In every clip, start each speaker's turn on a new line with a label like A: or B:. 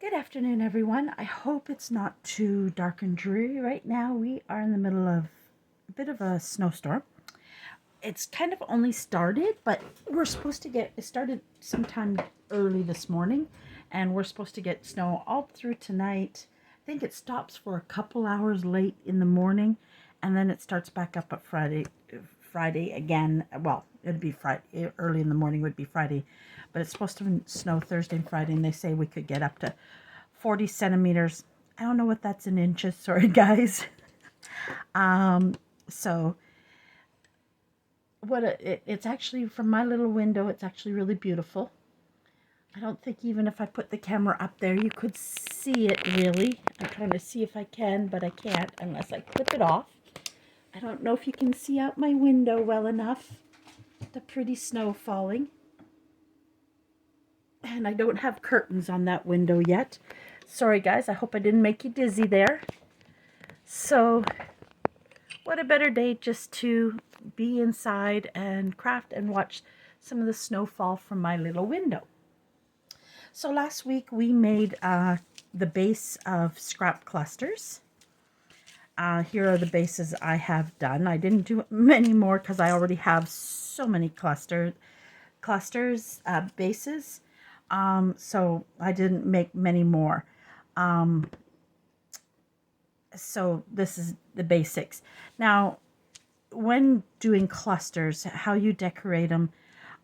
A: Good afternoon, everyone. I hope it's not too dark and dreary right now. We are in the middle of a bit of a snowstorm. It's kind of only started, but we're supposed to get it started sometime early this morning, and we're supposed to get snow all through tonight. I think it stops for a couple hours late in the morning, and then it starts back up at Friday again. Well, it'd be Friday early in the morning would be Friday, but it's supposed to snow Thursday and Friday, and they say we could get up to 40 centimeters. I don't know what that's in inches. Sorry, guys. So it's actually from my little window. It's actually really beautiful. I don't think even if I put the camera up there, you could see it really. I'm trying to see if I can, but I can't unless I clip it off. I don't know if you can see out my window well enough. The pretty snow falling. And I don't have curtains on that window yet. Sorry, guys. I hope I didn't make you dizzy there. So, what a better day just to be inside and craft and watch some of the snow fall from my little window. So last week we made the base of scrap clusters. Here are the bases I have done. I didn't do many more because I already have so many clusters bases. So I didn't make many more. So this is the basics. Now, when doing clusters, how you decorate them,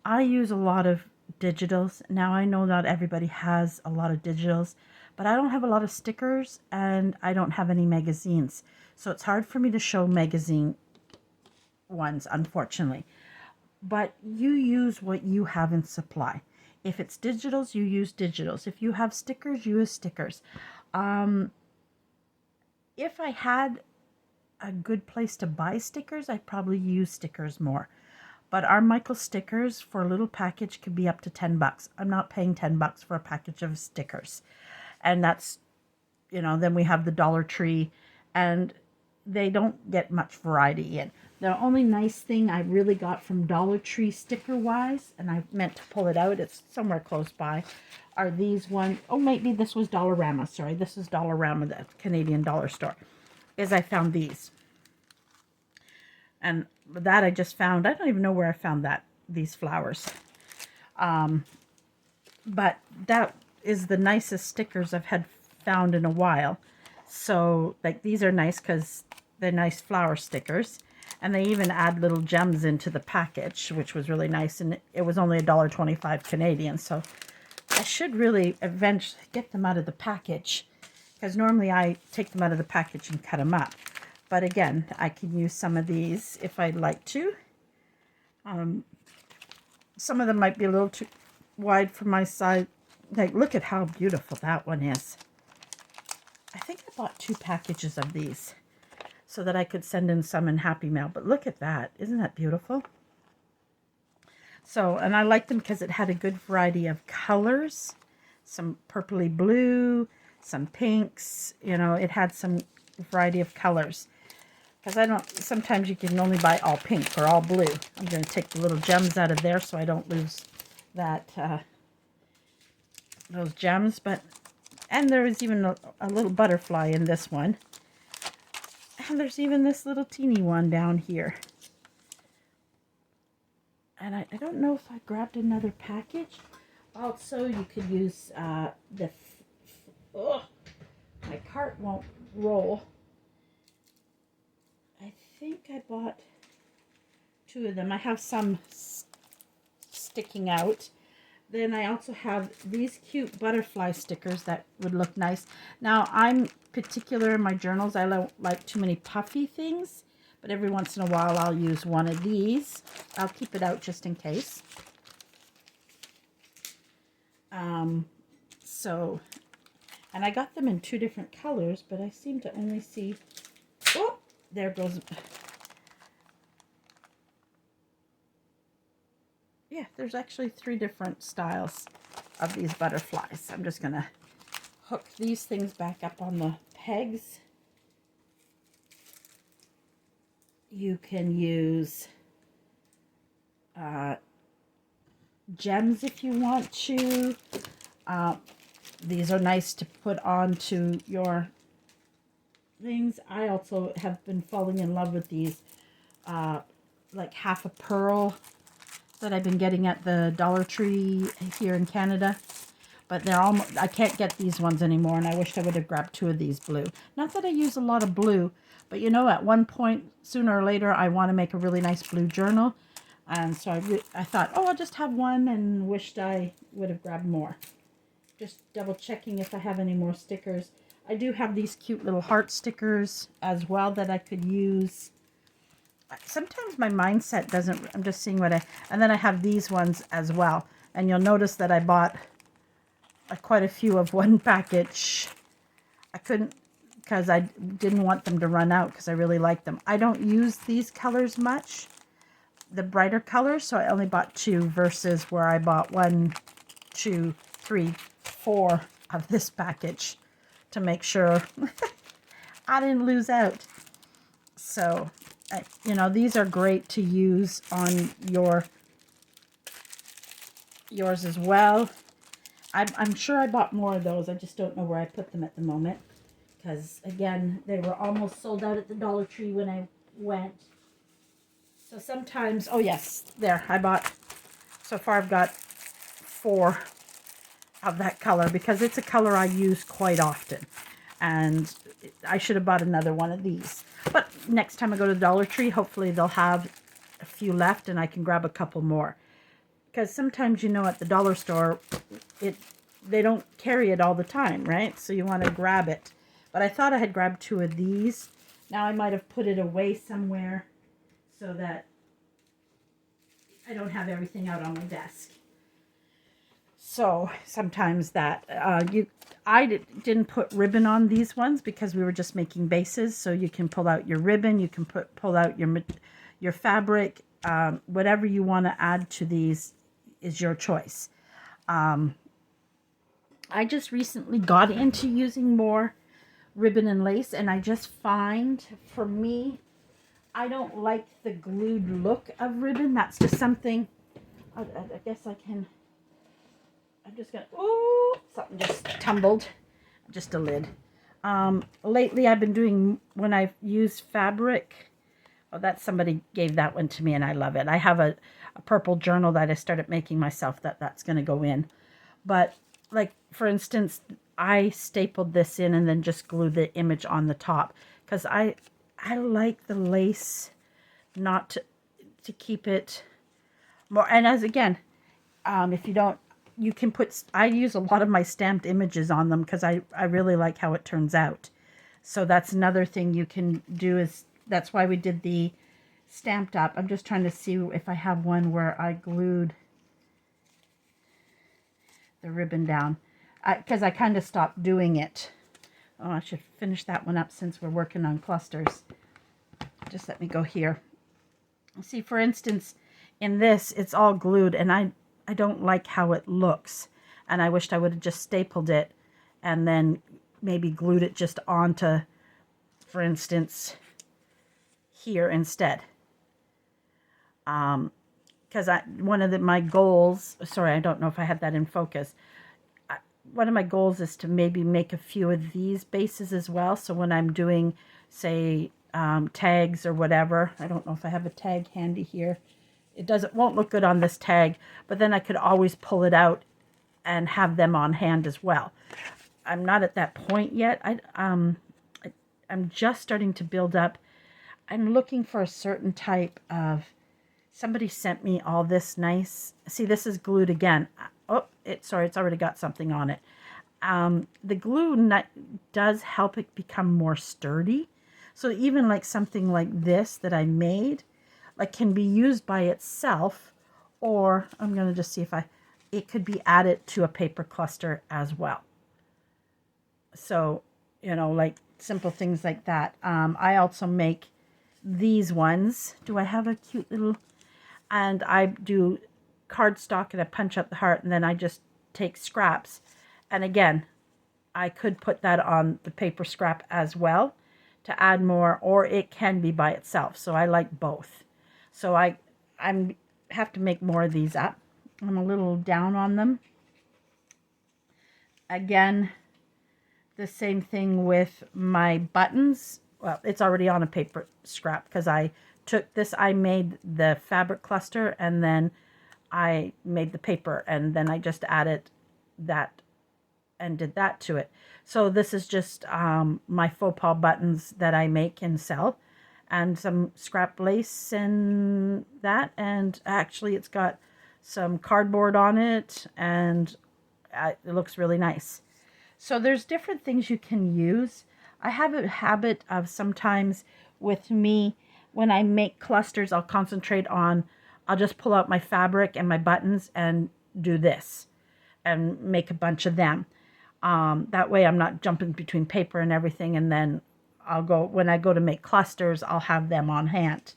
A: I use a lot of digitals. Now, I know not everybody has a lot of digitals, but I don't have a lot of stickers and I don't have any magazines. So it's hard for me to show magazine ones, unfortunately. But you use what you have in supply. If it's digitals, you use digitals. If you have stickers, you use stickers. If I had a good place to buy stickers, I'd probably use stickers more. But our Michael stickers for a little package could be up to 10 bucks. I'm not paying 10 bucks for a package of stickers. And that's, then we have the Dollar Tree, and they don't get much variety in. The only nice thing I really got from Dollar Tree sticker-wise, and I meant to pull it out, it's somewhere close by, are these ones. Oh, maybe this was Dollarama. Sorry, this is Dollarama, the Canadian dollar store. Is I found these. And that I just found. I don't even know where I found these flowers. But that is the nicest stickers I've had found in a while. So, like, these are nice because they're nice flower stickers. And they even add little gems into the package, which was really nice. And it was only $1.25 Canadian. So I should really eventually get them out of the package, because normally I take them out of the package and cut them up. But again, I can use some of these if I'd like to. Some of them might be a little too wide for my size. Like, look at how beautiful that one is. I think I bought 2 packages of these so that I could send in some in Happy Mail. But look at that. Isn't that beautiful? So, and I liked them because it had a good variety of colors. Some purpley blue, some pinks. It had some variety of colors. Because sometimes you can only buy all pink or all blue. I'm going to take the little gems out of there so I don't lose those gems. And there is even a little butterfly in this one. And there's even this little teeny one down here. And I don't know if I grabbed another package. Also, you could use my cart won't roll. I think I bought 2 of them. I have some sticking out. Then I also have these cute butterfly stickers that would look nice. Now, I'm particular in my journals. I don't like too many puffy things. But every once in a while, I'll use one of these. I'll keep it out just in case. And I got them in 2 different colors, but I seem to only see... Oh, there goes... Yeah, there's actually 3 different styles of these butterflies. I'm just going to hook these things back up on the pegs. You can use gems if you want to. These are nice to put onto your things. I also have been falling in love with these, like half a pearl that I've been getting at the Dollar Tree here in Canada. But they're almost, I can't get these ones anymore, and I wished I would have grabbed 2 of these blue. Not that I use a lot of blue, but you know, at one point, sooner or later, I want to make a really nice blue journal. And so I thought, oh, I'll just have one, and wished I would have grabbed more. Just double checking if I have any more stickers. I do have these cute little heart stickers as well that I could use. Sometimes my mindset doesn't, I'm just seeing what and then I have these ones as well. And you'll notice that I bought quite a few of one package. I couldn't, because I didn't want them to run out because I really like them. I don't use these colors much, the brighter colors, so I only bought 2 versus where I bought 1, 2, 3, 4 of this package to make sure I didn't lose out. So, you know, these are great to use on yours as well. I'm sure I bought more of those. I just don't know where I put them at the moment. Because, again, they were almost sold out at the Dollar Tree when I went. So sometimes, oh yes, there, I bought, so far I've got 4 of that color. Because it's a color I use quite often. And I should have bought another one of these. But next time I go to the Dollar Tree, hopefully they'll have a few left and I can grab a couple more. Because sometimes, you know, at the dollar store, they don't carry it all the time, right? So you want to grab it. But I thought I had grabbed 2 of these. Now I might have put it away somewhere so that I don't have everything out on my desk. So sometimes that, I didn't put ribbon on these ones because we were just making bases. So you can pull out your ribbon, you can pull out your fabric, whatever you want to add to these is your choice. I just recently got into using more ribbon and lace, and I just find, for me, I don't like the glued look of ribbon. That's just something, I guess I can, I'm just gonna, oh, something just tumbled, just a lid. Lately I've been doing, when I've used fabric, oh, that's, somebody gave that one to me and I love it. I have a purple journal that I started making myself that's going to go in. But like, for instance, I stapled this in and then just glued the image on the top because I like the lace, not to keep it more. And as again, if you don't, you can put, I use a lot of my stamped images on them because I really like how it turns out. So that's another thing you can do, is that's why we did the stamped up. I'm just trying to see if I have one where I glued the ribbon down, because I kind of stopped doing it. Oh, I should finish that one up since we're working on clusters. Just let me go here. See, for instance, in this, it's all glued, and I don't like how it looks. And I wished I would have just stapled it and then maybe glued it just onto, for instance, here instead. Because one of my goals, sorry, I don't know if I had that in focus. One of my goals is to maybe make a few of these bases as well. So when I'm doing, say, tags or whatever, I don't know if I have a tag handy here. It won't look good on this tag, but then I could always pull it out and have them on hand as well. I'm not at that point yet. I'm just starting to build up. I'm looking for a certain type of, somebody sent me all this nice, see, this is glued again. Oh, sorry, it's already got something on it. The glue does help it become more sturdy. So even like something like this that I made, like, can be used by itself, or I'm going to just see if it could be added to a paper cluster as well. So, you know, like simple things like that. I also make these ones. Do I have a cute little, and I do cardstock and I punch up the heart, and then I just take scraps. And again, I could put that on the paper scrap as well to add more, or it can be by itself. So I like both. So I have to make more of these up. I'm a little down on them. Again, the same thing with my buttons. Well, it's already on a paper scrap because I took this, I made the fabric cluster and then I made the paper and then I just added that and did that to it. So this is just my faux pas buttons that I make and sell, and some scrap lace and that, and actually it's got some cardboard on it and it looks really nice. So there's different things you can use. I have a habit of sometimes with me, when I make clusters, I'll concentrate on, I'll just pull out my fabric and my buttons and do this and make a bunch of them. That way I'm not jumping between paper and everything, and then I'll go, when I go to make clusters, I'll have them on hand.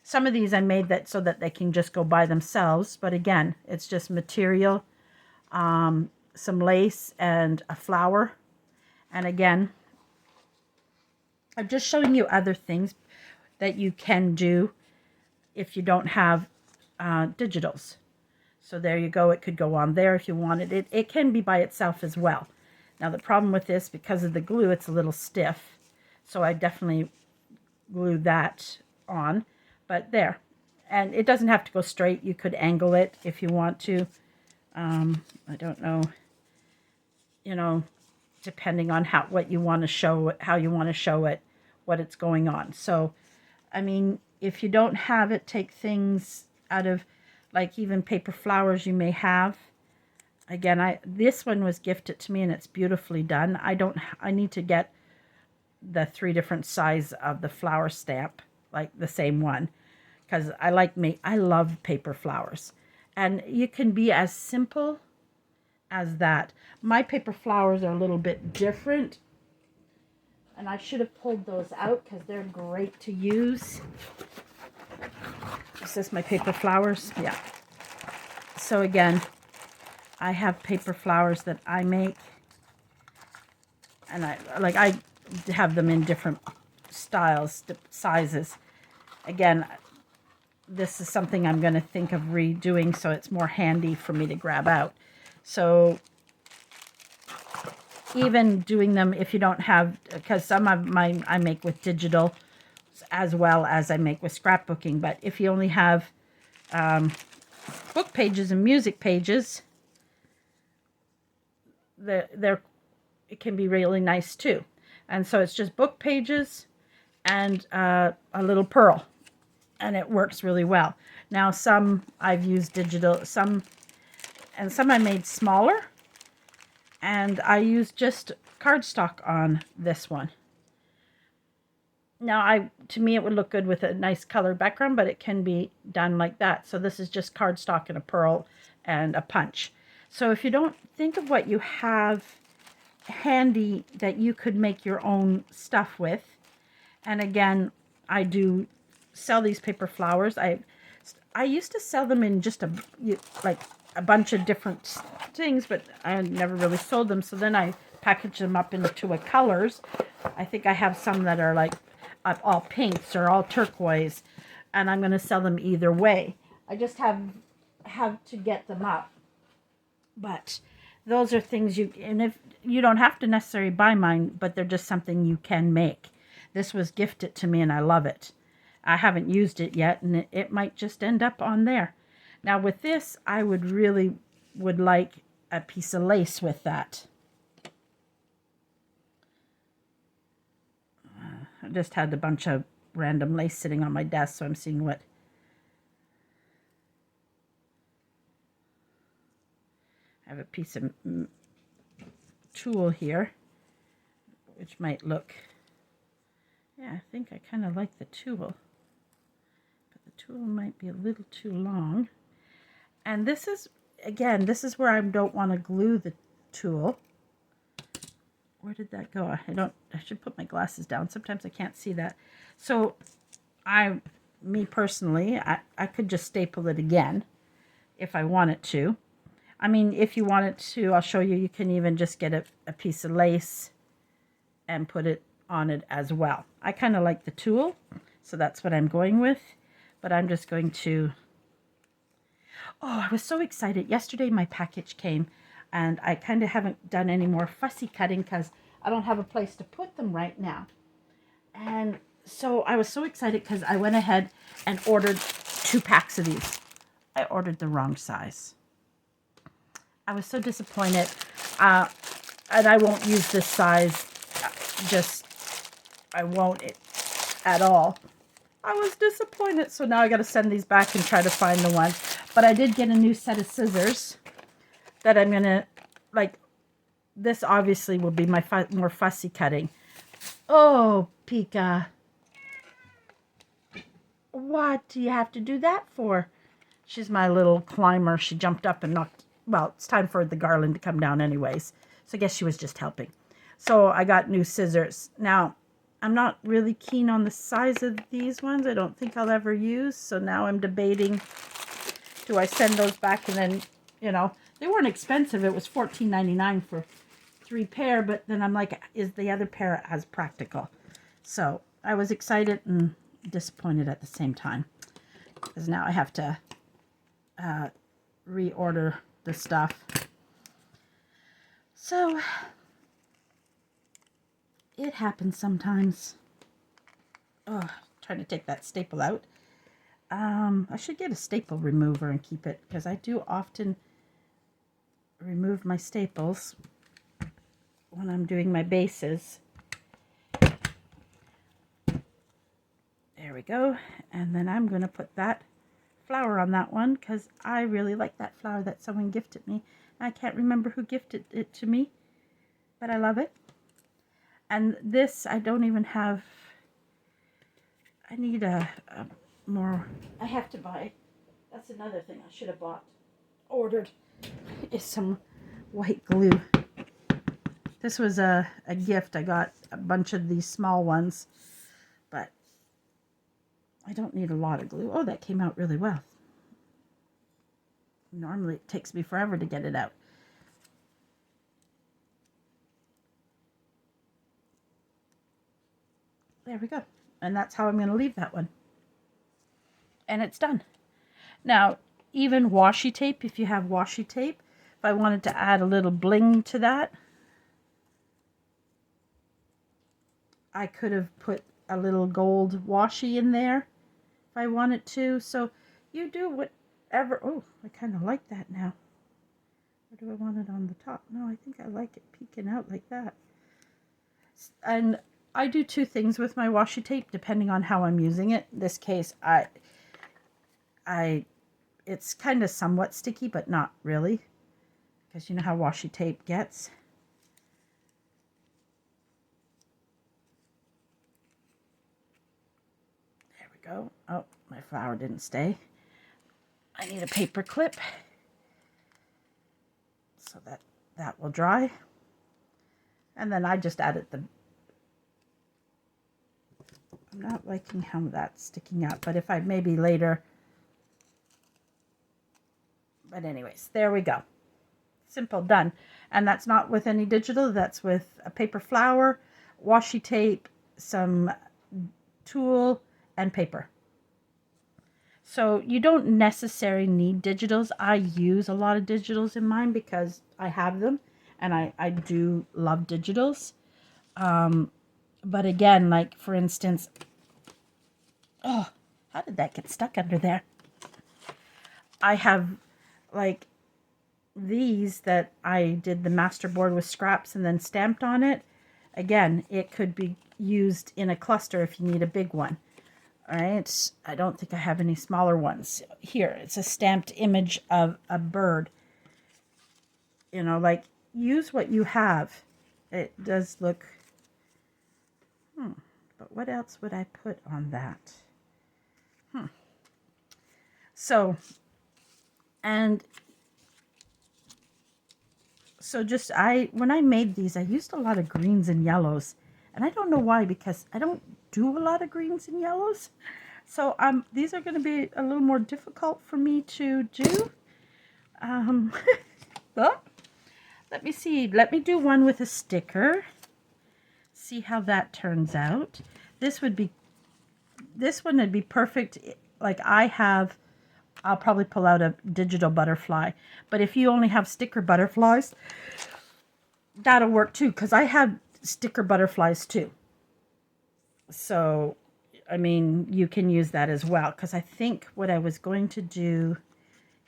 A: Some of these I made that so that they can just go by themselves, but again, it's just material, some lace and a flower. And again, I'm just showing you other things that you can do if you don't have digitals. So there you go. It could go on there if you wanted it. It can be by itself as well. Now the problem with this, because of the glue, it's a little stiff. So I definitely glued that on. But there. And it doesn't have to go straight. You could angle it if you want to. I don't know. You know, depending on what you want to show, how you want to show it, what it's going on. So, I mean, if you don't have it, take things out of, like even paper flowers you may have. Again, this one was gifted to me and it's beautifully done. I need to get the 3 different size of the flower stamp, like the same one, because I love paper flowers. And you can be as simple as that. My paper flowers are a little bit different, and I should have pulled those out because they're great to use. Is this my paper flowers? Yeah. So again, I have paper flowers that I make, and I have them in different styles, sizes. Again, this is something I'm going to think of redoing so it's more handy for me to grab out. So even doing them if you don't have, because some of mine I make with digital as well as I make with scrapbooking, but if you only have book pages and music pages, it can be really nice too. And so it's just book pages and a little pearl, and it works really well. Now some I've used digital, some I made smaller, and I used just cardstock on this one. Now to me it would look good with a nice color background, but it can be done like that. So this is just cardstock and a pearl and a punch. So if you don't think of what you have handy that you could make your own stuff with, and again, I do sell these paper flowers. I used to sell them in just like a bunch of different things, but I never really sold them. So then I packaged them up into colors. I think I have some that are like all pinks or all turquoise, and I'm going to sell them either way. I just have to get them up. But those are things and if you don't have to necessarily buy mine, but they're just something you can make. This was gifted to me and I love it. I haven't used it yet, and it might just end up on there. Now with this, I would like a piece of lace with that. I just had a bunch of random lace sitting on my desk, so I'm seeing what. I have a piece of tulle here, which might look, yeah, I think I kind of like the tulle. But the tulle might be a little too long. And this is, again, this is where I don't want to glue the tulle. Where did that go? I should put my glasses down. Sometimes I can't see that. So me personally, I could just staple it again if I wanted to. I mean, if you wanted to, I'll show you, you can even just get a piece of lace and put it on it as well. I kind of like the tulle, so that's what I'm going with. But I'm just going to, oh, I was so excited. Yesterday my package came. And I kind of haven't done any more fussy cutting because I don't have a place to put them right now. And so I was so excited because I went ahead and ordered 2 packs of these. I ordered the wrong size. I was so disappointed. And I won't use this size. I won't at all. I was disappointed. So now I got to send these back and try to find the one. But I did get a new set of scissors that I'm going to, like, this obviously will be my more fussy cutting. Oh, Pika. What do you have to do that for? She's my little climber. She jumped up and knocked. Well, it's time for the garland to come down anyways. So I guess she was just helping. So I got new scissors. Now, I'm not really keen on the size of these ones. I don't think I'll ever use. So now I'm debating, do I send those back? And then, you know, they weren't expensive. It was $14.99 for 3 pair. But then I'm like, is the other pair as practical? So I was excited and disappointed at the same time. Because now I have to reorder the stuff. So it happens sometimes. Oh, trying to take that staple out. I should get a staple remover and keep it, because I do often remove my staples when I'm doing my bases. There we go. And then I'm going to put that flower on that one because I really like that flower that someone gifted me. I can't remember who gifted it to me, but I love it. And this, I don't even have, I need a more, I have to buy, that's another thing I should have ordered, is some white glue. This was a gift. I got a bunch of these small ones, but I don't need a lot of glue. Oh, that came out really well. Normally it takes me forever to get it out. There we go. And that's how I'm going to leave that one. And it's done. Now, even washi tape, if you have washi tape, if I wanted to add a little bling to that, I could have put a little gold washi in there if I wanted to. So you do whatever. Oh, I kind of like that now. Or do I want it on the top? No, I think I like it peeking out like that. And I do 2 things with my washi tape depending on how I'm using it. In this case, it's kind of somewhat sticky, but not really, because you know how washi tape gets. There we go. Oh, my flower didn't stay. I need a paper clip so that will dry. And then I just added the, I'm not liking how that's sticking out, but if I maybe later, but anyways, there we go. Simple, done. And that's not with any digital, that's with a paper flower, washi tape, some tulle, and paper. So you don't necessarily need digitals. I use a lot of digitals in mine because I have them, and I do love digitals. But again, like for instance, oh, how did that get stuck under there? I have like these that I did the masterboard with scraps and then stamped on it. Again, it could be used in a cluster if you need a big one. All right, I don't think I have any smaller ones. Here, it's a stamped image of a bird. You know, like, use what you have. It does look, but what else would I put on that? So, and so just, when I made these, I used a lot of greens and yellows. And I don't know why, because I don't do a lot of greens and yellows. So these are going to be a little more difficult for me to do. But let me see. Let me do one with a sticker. See how that turns out. This one would be perfect. Like I have I'll probably pull out a digital butterfly. But if you only have sticker butterflies, that'll work too, because I have sticker butterflies too. So, I mean, you can use that as well, because I think what I was going to do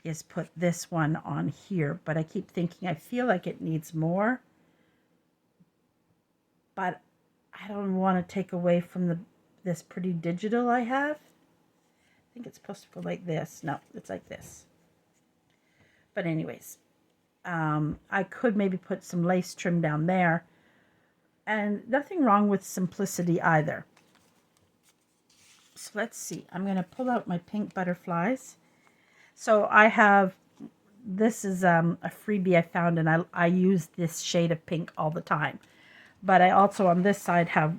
A: is put this one on here, but I keep thinking I feel like it needs more, but I don't want to take away from this pretty digital I have. I think it's supposed to go like this. No, it's like this. But anyways, I could maybe put some lace trim down there, and nothing wrong with simplicity either. So let's see. I'm going to pull out my pink butterflies. So I have, this is a freebie I found, and I use this shade of pink all the time. But I also on this side have,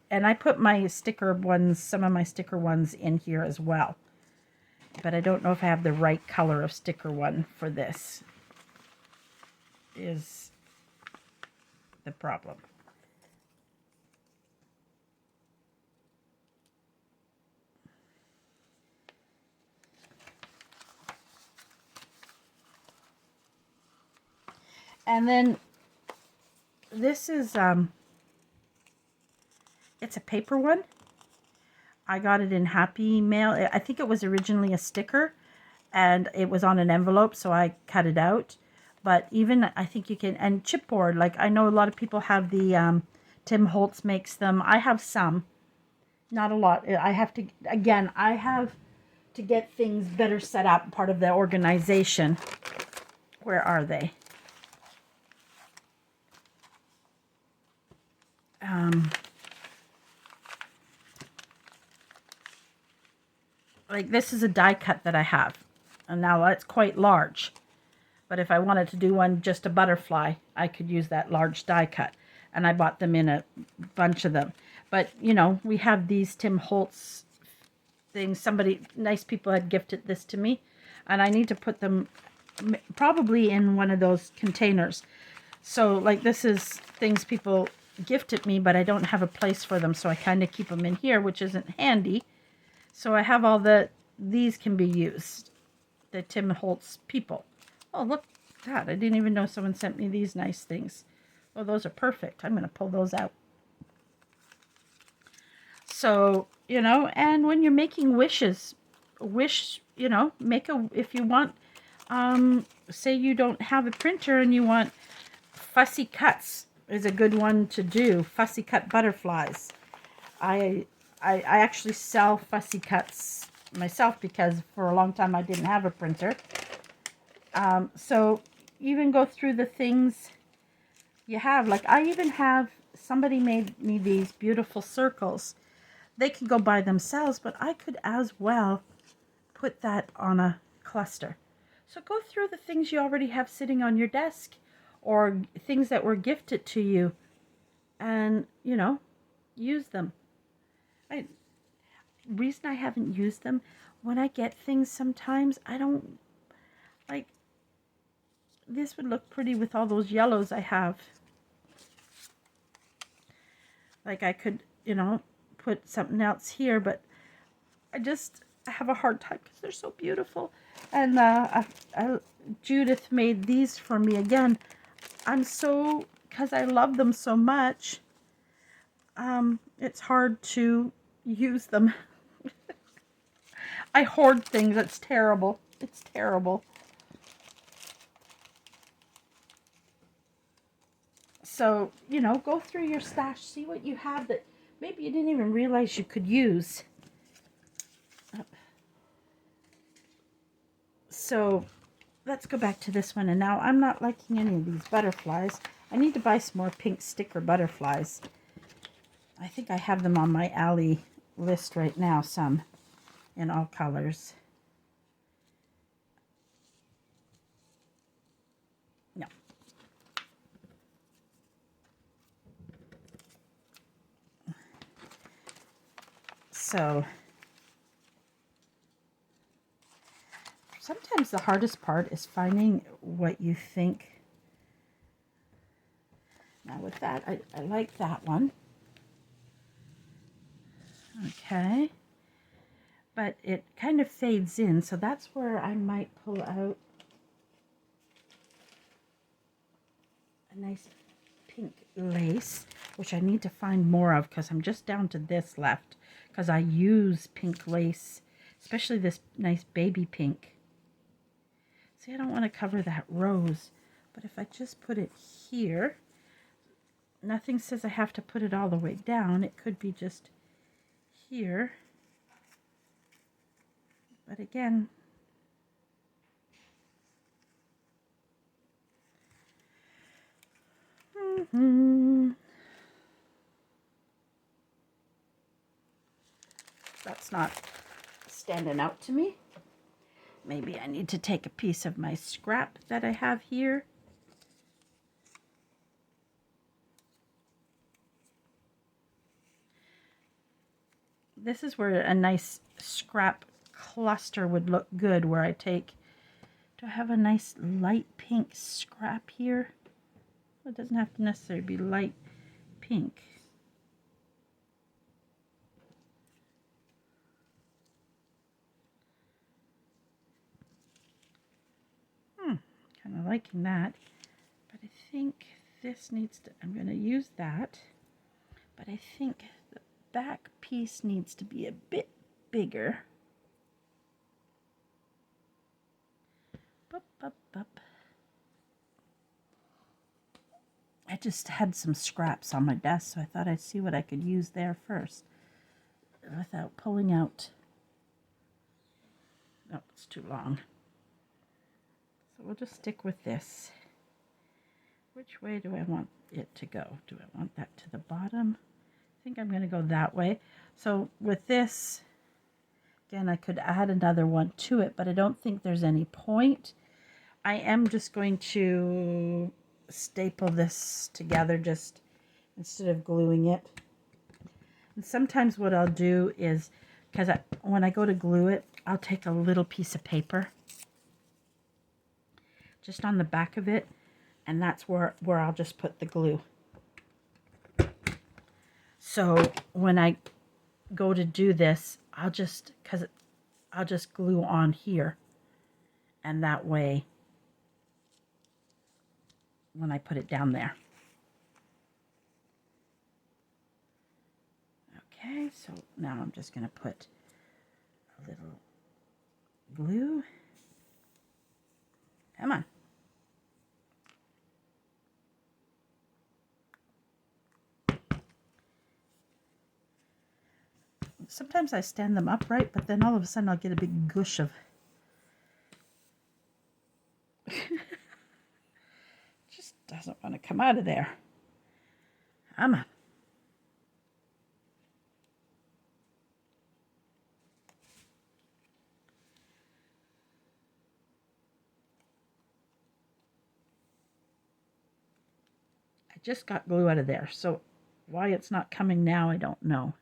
A: and I put my sticker ones, some of my sticker ones in here as well. But I don't know if I have the right color of sticker one for this, is the problem. And then this is, it's a paper one. I got it in Happy Mail. I think it was originally a sticker, and it was on an envelope, so I cut it out. But even, I think you can, and chipboard, like I know a lot of people have the, Tim Holtz makes them. I have some, not a lot. I have to, again, I have to get things better set up, part of the organization. Where are they? Like this is a die cut that I have, and now it's quite large, but if I wanted to do one just a butterfly, I could use that large die cut, and I bought them in a bunch of them. But you know, we have these Tim Holtz things. Somebody, nice people had gifted this to me, and I need to put them probably in one of those containers. So like this is things people gifted me, but I don't have a place for them, so I kind of keep them in here, which isn't handy. So I have all these can be used. The Tim Holtz people. Oh, look at that. I didn't even know someone sent me these nice things. Oh, those are perfect. I'm going to pull those out. So, you know, and when you're making wishes, you know, make a, if you want, say you don't have a printer and you want fussy cuts is a good one to do. Fussy cut butterflies. I actually sell fussy cuts myself because for a long time I didn't have a printer. So even go through the things you have. Like I even have, somebody made me these beautiful circles. They can go by themselves, but I could as well put that on a cluster. So go through the things you already have sitting on your desk or things that were gifted to you and, you know, use them. Reason I haven't used them, when I get things sometimes, I don't, like, this would look pretty with all those yellows I have. Like I could, you know, put something else here, but I have a hard time because they're so beautiful. And Judith made these for me again. Because I love them so much, it's hard to use them. I hoard things. It's terrible. It's terrible. So, you know, go through your stash, see what you have that maybe you didn't even realize you could use. So, let's go back to this one. And now I'm not liking any of these butterflies. I need to buy some more pink sticker butterflies. I think I have them on my alley list right now, some in all colors. No. So sometimes the hardest part is finding what you think. Now with that, I like that one. Okay. but it kind of fades in, so that's where I might pull out a nice pink lace, which I need to find more of because I'm just down to this left, because I use pink lace, especially this nice baby pink. See, I don't want to cover that rose, but if I just put it here, nothing says I have to put it all the way down. It could be just here. But again, that's not standing out to me. Maybe I need to take a piece of my scrap that I have here. This is where a nice scrap cluster would look good, where I take, do I have a nice light pink scrap here? It doesn't have to necessarily be light pink. Kind of liking that, but I think this needs to, I'm going to use that, but I think the back piece needs to be a bit bigger. Bup, bup, bup. I just had some scraps on my desk, so I thought I'd see what I could use there first without pulling out. Oh, it's too long. So we'll just stick with this. Which way do I want it to go? Do I want that to the bottom? I think I'm going to go that way. So with this, again, I could add another one to it, but I don't think there's any point. I am just going to staple this together just instead of gluing it. And sometimes what I'll do is, because when I go to glue it, I'll take a little piece of paper just on the back of it, and that's where I'll just put the glue. So when I go to do this, I'll just glue on here, and that way when I put it down there. Okay, so now I'm just going to put a little glue. Come on. Sometimes I stand them upright, but then all of a sudden I'll get a big gush of just doesn't want to come out of there. Come on. I just got glue out of there, so why it's not coming now, I don't know.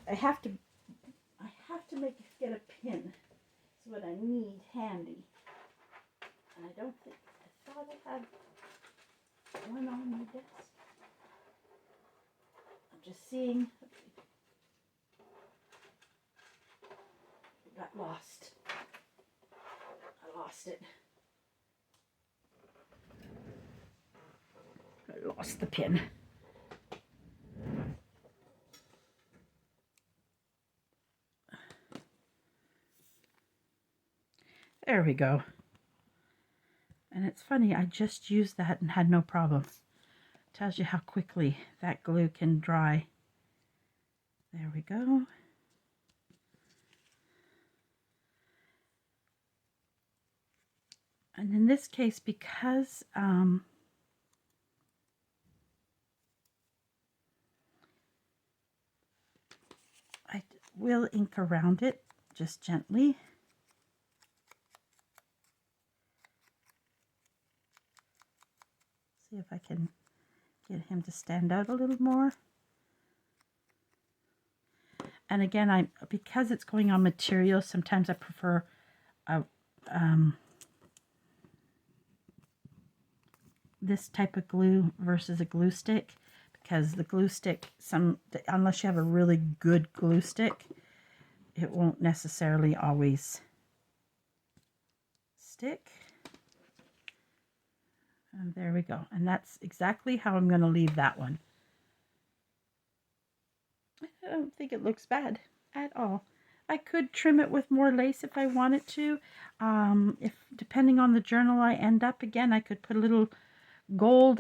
A: I have to get a pin. That's what I need handy. And I don't think, I thought I had one on my desk. I'm just seeing. It got lost. I lost it. I lost the pin. There we go. And it's funny, I just used that and had no problem. Tells you how quickly that glue can dry. There we go. And in this case, because I will ink around it just gently. See if I can get him to stand out a little more. And again, because it's going on material, sometimes I prefer this type of glue versus a glue stick, because the glue stick, unless you have a really good glue stick, it won't necessarily always stick. And there we go. And that's exactly how I'm going to leave that one. I don't think it looks bad at all. I could trim it with more lace if I wanted to. If depending on the journal I end up, again, I could put a little gold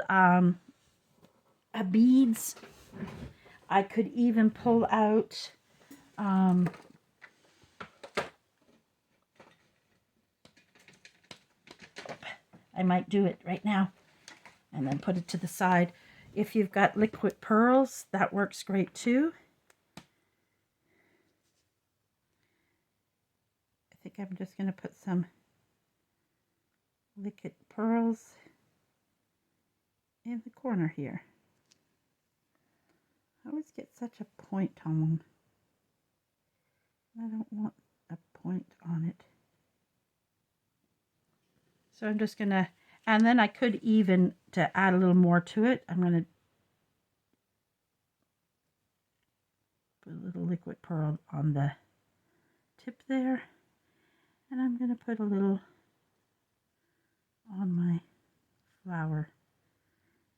A: beads. I could even pull out I might do it right now and then put it to the side. If you've got liquid pearls, that works great too. I think I'm just going to put some liquid pearls in the corner here. I always get such a point on them. I don't want a point on it. So I'm just going to, and then I could even, to add a little more to it, I'm going to put a little liquid pearl on the tip there. And I'm going to put a little on my flower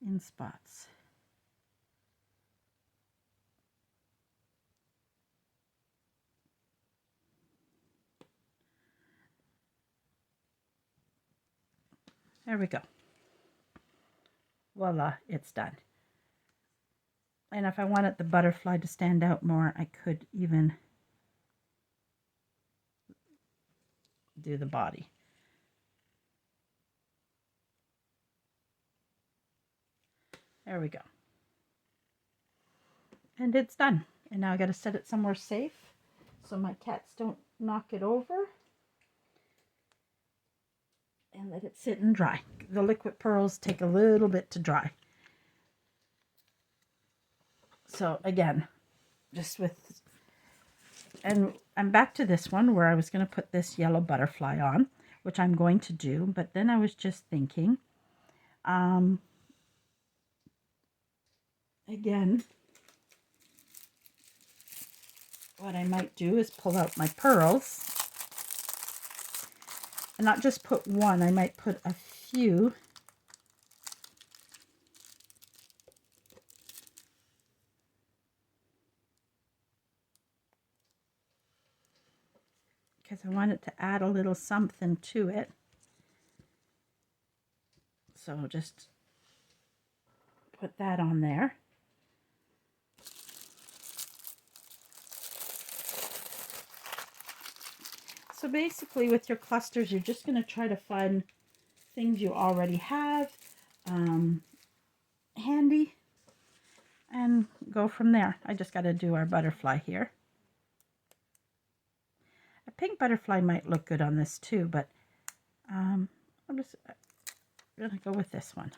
A: in spots. There we go. Voila, it's done. And if I wanted the butterfly to stand out more, I could even do the body. There we go. And it's done. And now I got to set it somewhere safe so my cats don't knock it over. And let it sit and dry. The liquid pearls take a little bit to dry. So again, just with, and I'm back to this one where I was going to put this yellow butterfly on, which I'm going to do, but then I was just thinking, again, what I might do is pull out my pearls. And not just put one, I might put a few. Because I wanted to add a little something to it. So just put that on there. So basically with your clusters, you're just going to try to find things you already have handy and go from there. I just got to do our butterfly here. A pink butterfly might look good on this too, but I'm just going to go with this one.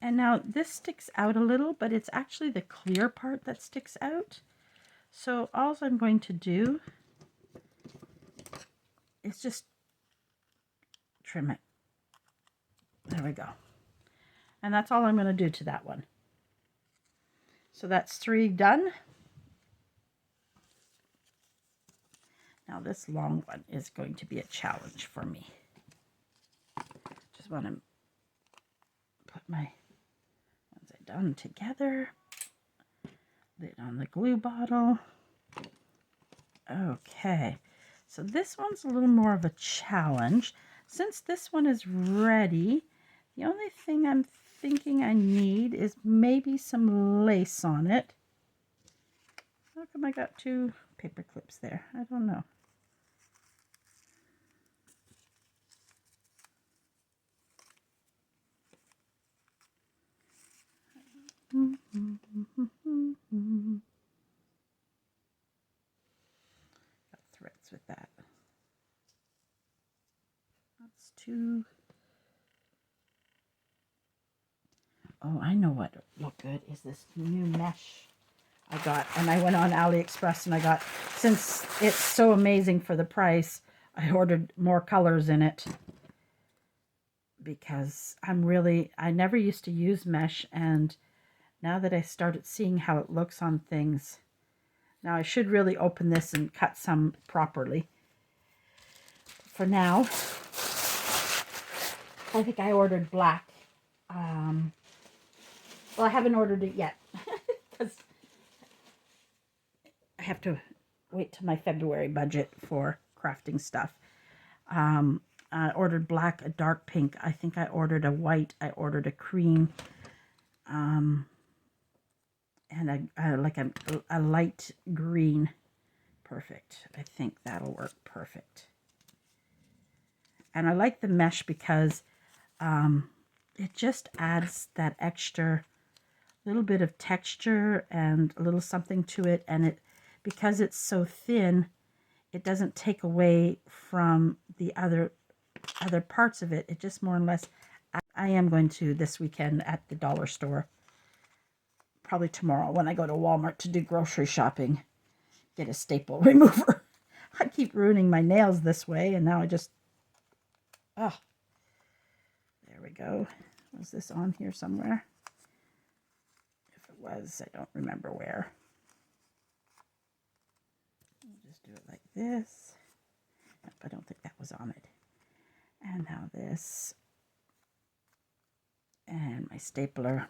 A: And now this sticks out a little, but it's actually the clear part that sticks out. So all I'm going to do is just trim it. There we go. And that's all I'm going to do to that one. So that's 3 done. Now this long one is going to be a challenge for me. Just want to put my ones I done together. Lid on the glue bottle. Okay, so this one's a little more of a challenge. Since this one is ready, the only thing I'm thinking I need is maybe some lace on it. How come I got 2 paper clips there? I don't know. Got threads with that. That's 2. Oh, I know what would look good is this new mesh I got. And I went on AliExpress and I got, since it's so amazing for the price, I ordered more colors in it. because I never used to use mesh, and now that I started seeing how it looks on things, now I should really open this and cut some properly. For now, I think I ordered black. Well, I haven't ordered it yet because I have to wait till my February budget for crafting stuff. I ordered black, a dark pink. I think I ordered a white. I ordered a cream. And like a light green. Perfect. I think that'll work perfect. And I like the mesh because it just adds that extra little bit of texture and a little something to it, and because it's so thin, it doesn't take away from the other parts of it. It just more or less. I am going to this weekend at the dollar store, probably tomorrow when I go to Walmart to do grocery shopping, get a staple remover. I keep ruining my nails this way, and now I just there we go. Was this on here somewhere? Was, I don't remember where. I'll just do it like this. Nope, I don't think that was on it. And now this. And my stapler.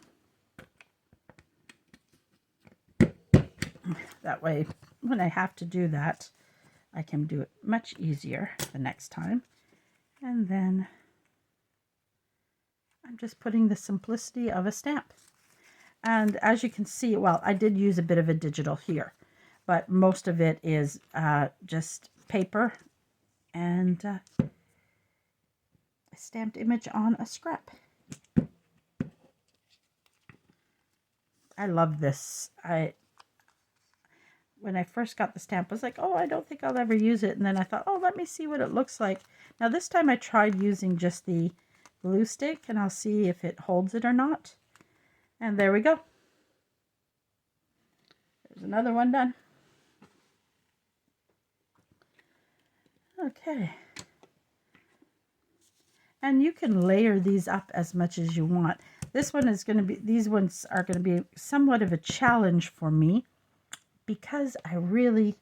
A: That way, when I have to do that, I can do it much easier the next time. And then I'm just putting the simplicity of a stamp. And as you can see, well, I did use a bit of a digital here, but most of it is just paper and a stamped image on a scrap. I love this. When I first got the stamp, I was like, oh, I don't think I'll ever use it. And then I thought, oh, let me see what it looks like. Now this time I tried using just the glue stick, and I'll see if it holds it or not. And there we go. There's another one done. Okay. And you can layer these up as much as you want. This one is going to be, these ones are going to be somewhat of a challenge for me because I really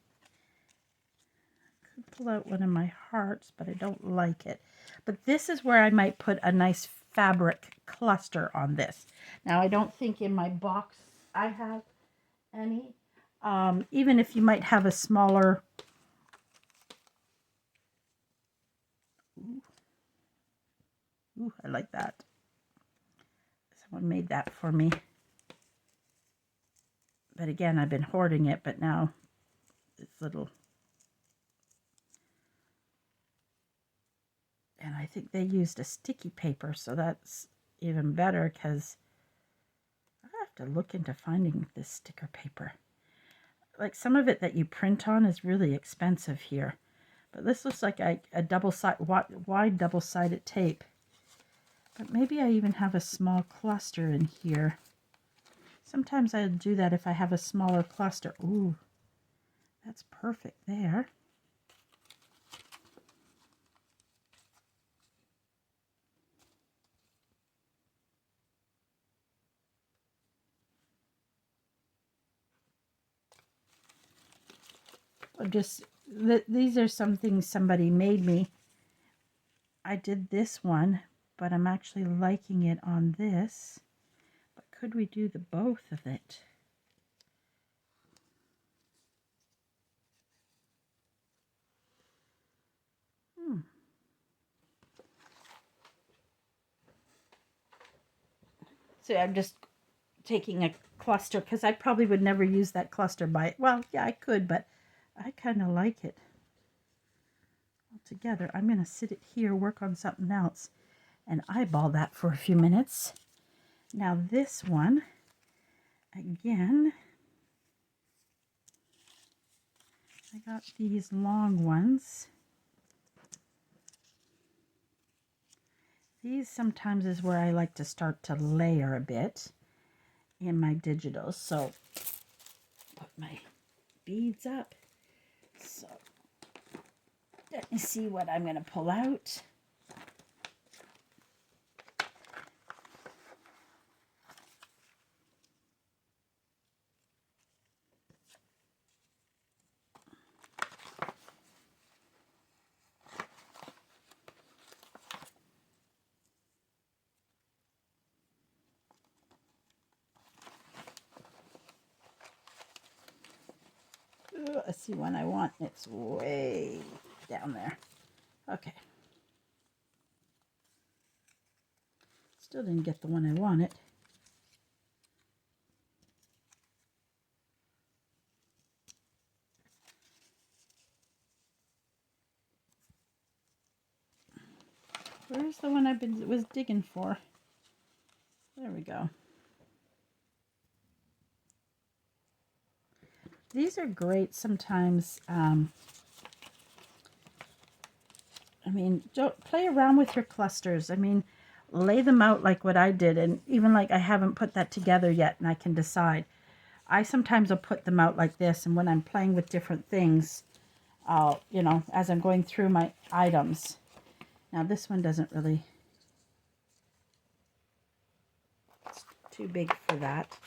A: could pull out one of my hearts, but I don't like it. But this is where I might put a nice fabric cluster on this. Now, I don't think in my box I have any. Even if you might have a smaller, ooh, I like that. Someone made that for me. But again, I've been hoarding it, but now it's little. And I think they used a sticky paper, so that's even better because I have to look into finding this sticker paper. Like some of it that you print on is really expensive here. But this looks like a wide double-sided tape. But maybe I even have a small cluster in here. Sometimes I'll do that if I have a smaller cluster. Ooh, that's perfect there. These are some things somebody made me. I did this one, but I'm actually liking it on this. But could we do the both of it? So I'm just taking a cluster because I probably would never use that cluster well, yeah, I could, but I kind of like it altogether. I'm going to sit it here, work on something else, and eyeball that for a few minutes. Now this one, again, I got these long ones. These sometimes is where I like to start to layer a bit in my digitals. So put my beads up. So let me see what I'm going to pull out. fussy one I want. It's way down there. Okay. Still didn't get the one I wanted. Where's the one was digging for? There we go. These are great sometimes. I mean, don't play around with your clusters. I mean, lay them out like what I did, and even like I haven't put that together yet, and I can decide. I sometimes will put them out like this, and when I'm playing with different things, I'll, you know, as I'm going through my items. Now this one doesn't really, it's too big for that.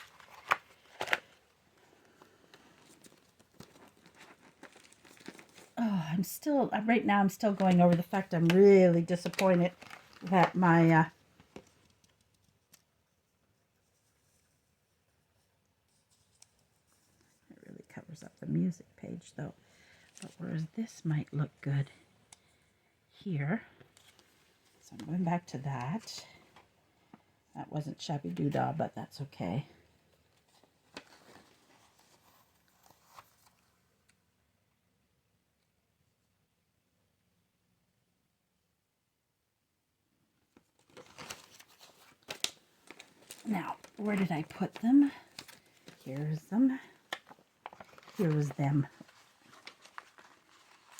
A: Oh, right now I'm still going over the fact I'm really disappointed that my, it really covers up the music page though. But whereas this might look good here. So I'm going back to that. That wasn't shabby doodah, but that's okay. Now, where did I put them? Here's them. Here's them.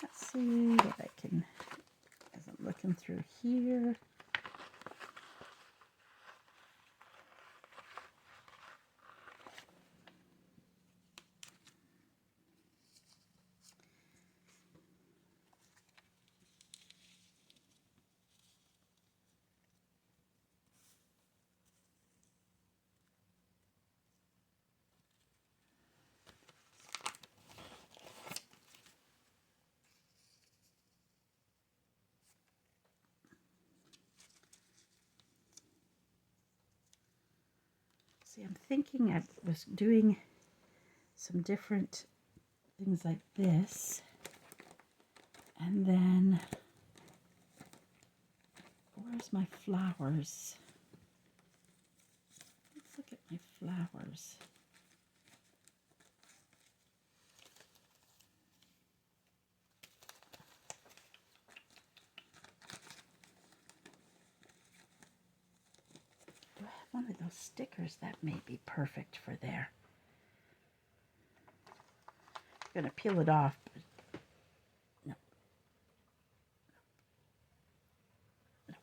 A: Let's see what I can, as I'm looking through here. See, I'm thinking I was doing some different things like this. And then, where's my flowers? Let's look at my flowers. Do I have one of those stickers that may be perfect for there? I'm going to peel it off, but no. Nope.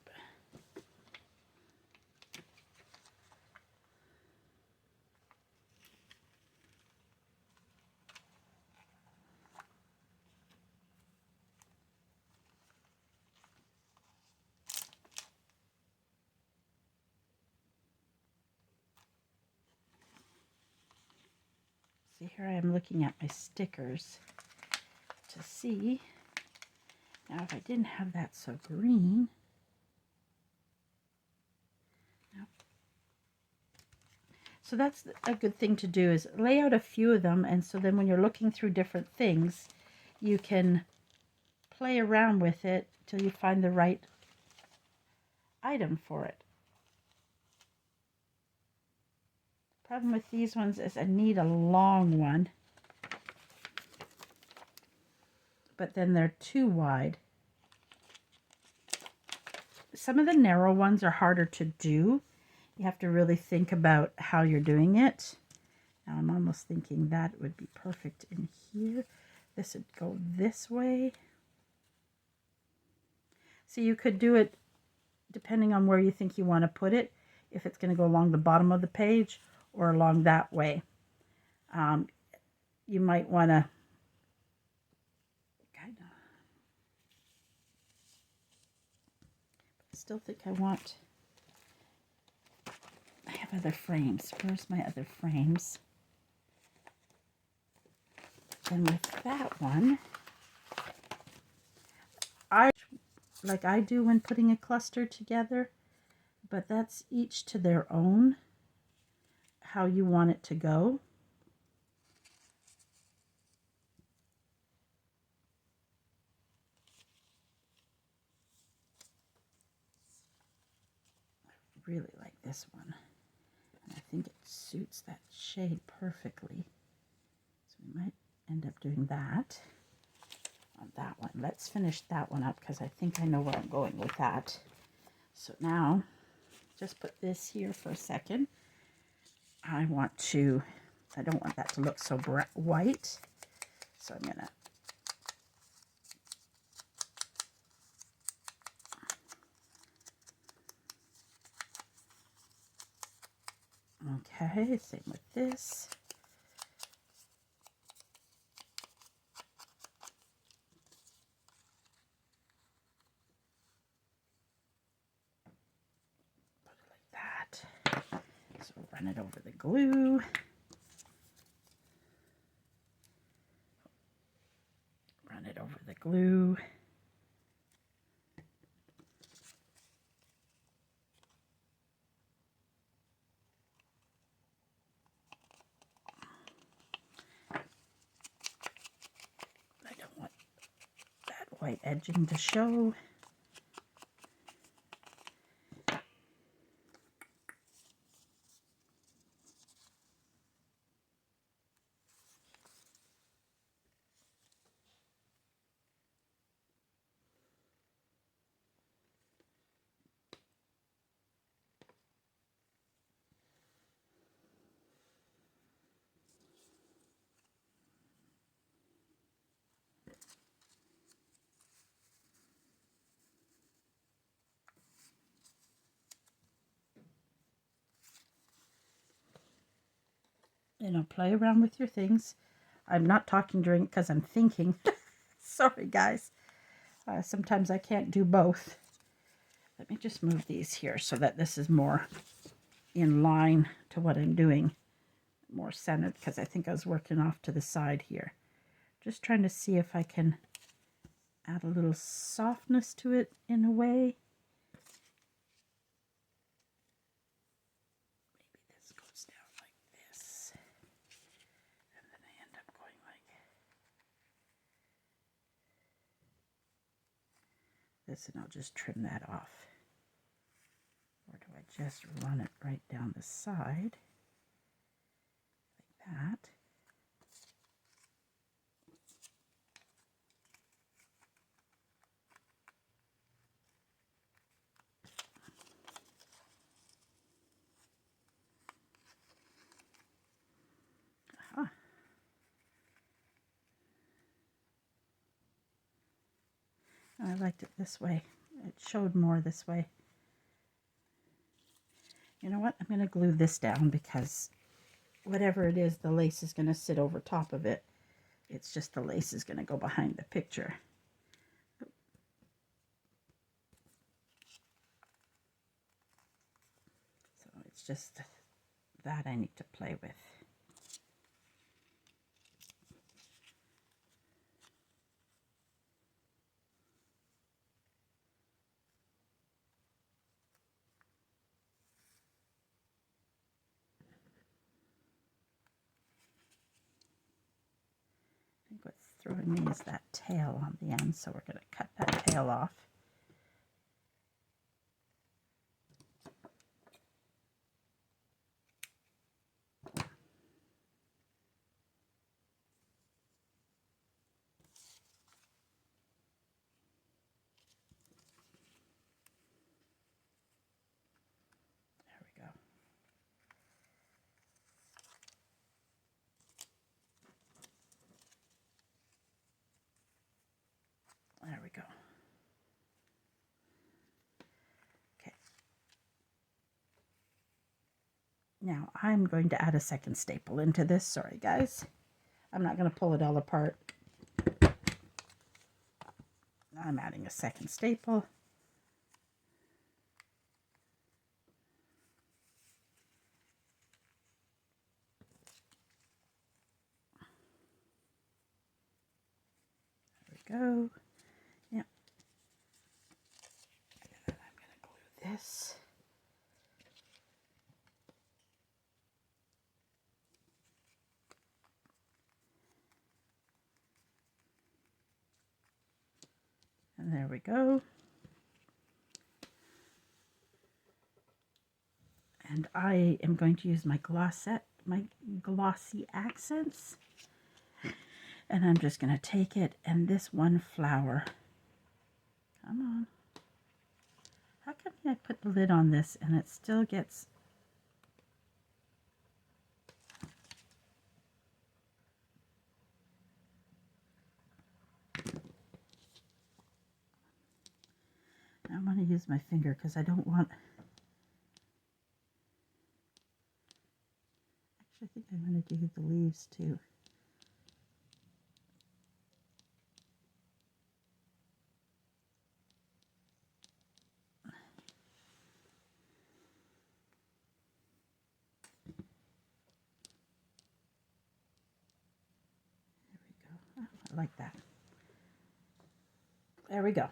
A: See, here I am looking at my stickers to see. Now, if I didn't have that so green, no. So that's a good thing to do, is lay out a few of them, and so then when you're looking through different things, you can play around with it till you find the right item for it. Problem with these ones is I need a long one, but then they're too wide. Some of the narrow ones are harder to do. You have to really think about how you're doing it. Now I'm almost thinking that would be perfect in here. This would go this way. So you could do it depending on where you think you want to put it, if it's going to go along the bottom of the page or along that way. You might want to kind of, I still think I have other frames. Where's my other frames? And with that one, like I do when putting a cluster together, but that's each to their own, how you want it to go. really like this one. And I think it suits that shade perfectly. So we might end up doing that on that one. Let's finish that one up because I think I know where I'm going with that. So now, just put this here for a second. I don't want that to look so white. So I'm gonna okay, same with this. Put it like that. So run it over the glue. Run it over the glue. I don't want that white edging to show. Play around with your things. I'm not talking during because I'm thinking. Sorry, guys. Sometimes I can't do both. Let me just move these here so that this is more in line to what I'm doing. More centered because I think I was working off to the side here. Just trying to see if I can add a little softness to it in a way. Maybe this goes down like this. And then I end up going like this, and I'll just trim that off. Or do I just run it right down the side like that? Aha. I liked it this way. It showed more this way. You know what? I'm going to glue this down because whatever it is, the lace is going to sit over top of it. It's just the lace is going to go behind the picture. So it's just that I need to play with. I think what's throwing me is that tail on the end, so we're going to cut that tail off. There we go. There we go. Okay. Now I'm going to add a second staple into this. Sorry, guys. I'm not going to pull it all apart. I'm adding a second staple. There we go. Yep. And I'm going to glue this. And there we go. And I am going to use my glossy accents. And I'm just going to take it and this one flower. Come on. How come I put the lid on this and it still gets... I want to use my finger because I don't want... Actually, I think I'm going to do the leaves too. I like that. There we go.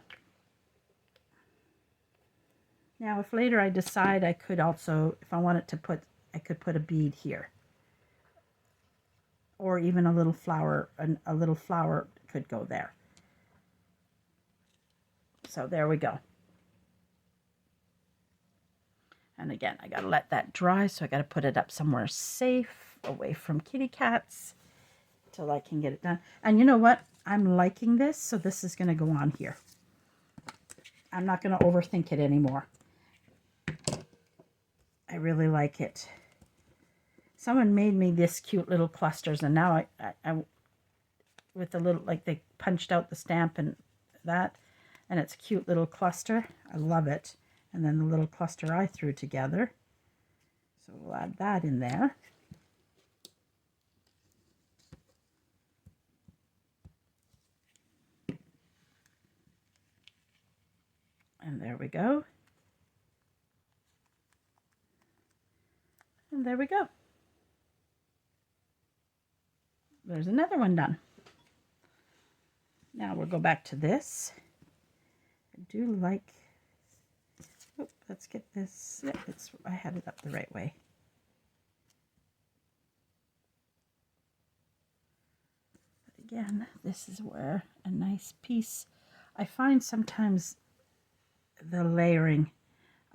A: Now, if later I decide I could also, if I wanted to put, I could put a bead here. Or even a little flower, a little flower could go there. So there we go. And again, I got to let that dry, so I got to put it up somewhere safe, away from kitty cats, till I can get it done. And you know what? I'm liking this, so this is going to go on here. I'm not going to overthink it anymore. I really like it. Someone made me this cute little clusters, and now I with the little, like they punched out the stamp and that, and it's a cute little cluster. I love it. And then the little cluster I threw together. So we'll add that in there. And there we go. And there we go. There's another one done. Now we'll go back to this. I do like, oh, let's get this, yeah, I had it up the right way. But again, this is where a nice piece, I find sometimes the layering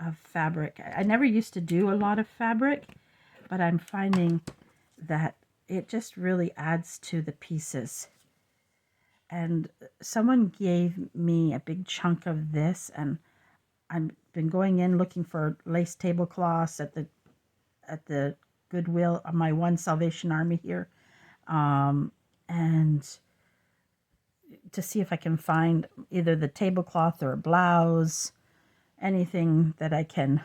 A: of fabric, I never used to do a lot of fabric, but I'm finding that it just really adds to the pieces. And someone gave me a big chunk of this, and I've been going in looking for lace tablecloths at the Goodwill of my one Salvation Army here, and to see if I can find either the tablecloth or a blouse, anything that I can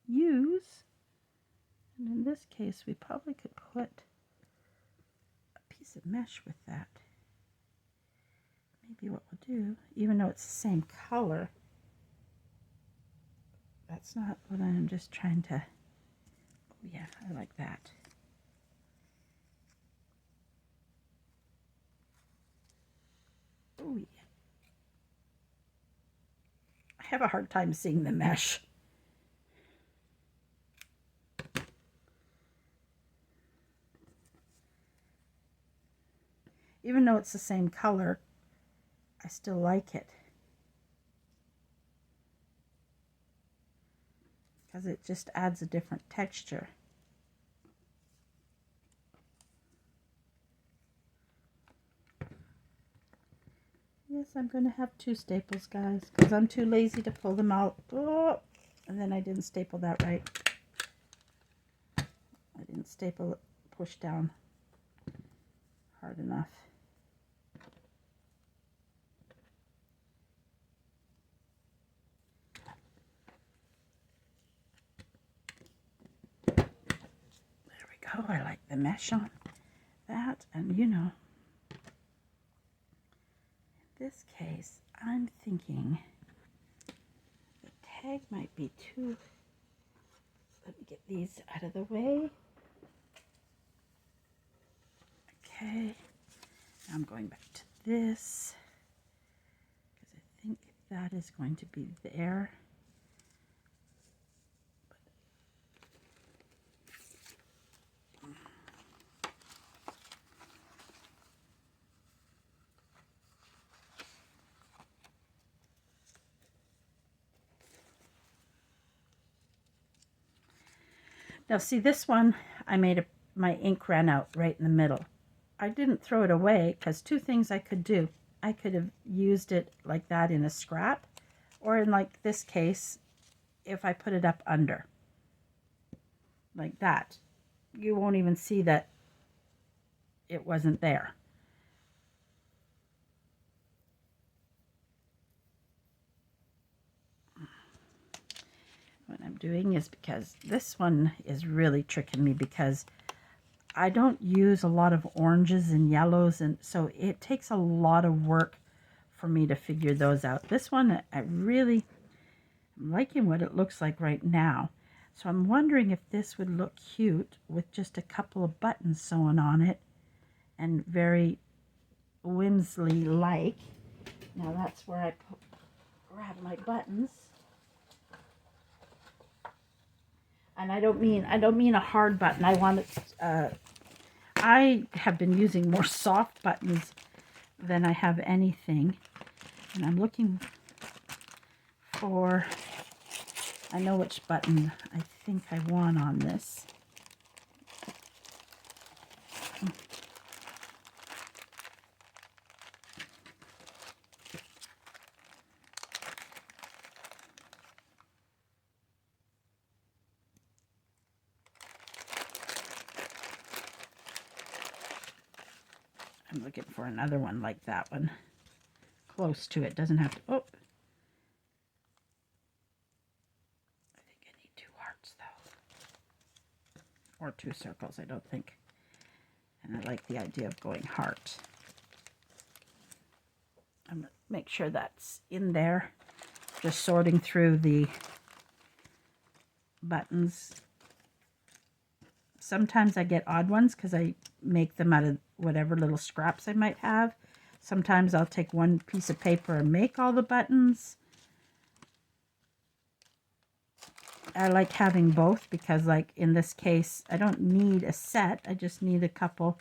A: use. And in this case, we probably could put a piece of mesh with that. Maybe what we'll do, even though it's the same color, that's not what I'm just trying to, oh yeah, I like that. Oh yeah. I have a hard time seeing the mesh. Even though it's the same color, I still like it. Because it just adds a different texture. Yes, I'm going to have two staples, guys, because I'm too lazy to pull them out. Oh, and then I didn't staple that right. I didn't staple it, push down hard enough. There we go. I like the mesh on that, and you know, in this case, I'm thinking the tag might be too, let me get these out of the way. Okay, now I'm going back to this, because I think that is going to be there. Now see this one, my ink ran out right in the middle. I didn't throw it away because two things I could do. I could have used it like that in a scrap, or in like this case, if I put it up under, like that. You won't even see that it wasn't there. What I'm doing is, because this one is really tricking me, because I don't use a lot of oranges and yellows, and so it takes a lot of work for me to figure those out. This one, I really am liking what it looks like right now. So I'm wondering if this would look cute with just a couple of buttons sewn on it, and very whimsily like. Now that's where I grab my buttons. And I don't mean a hard button. I want it, I have been using more soft buttons than I have anything. And I'm looking for, I know which button I think I want on this. I'm looking for another one like that one. Close to it. Doesn't have to... Oh! I think I need 2 hearts, though. Or 2 circles, I don't think. And I like the idea of going heart. I'm going to make sure that's in there. Just sorting through the buttons. Sometimes I get odd ones because I make them out of whatever little scraps I might have. Sometimes I'll take one piece of paper and make all the buttons. I like having both because, like in this case, I don't need a set. I just need a couple.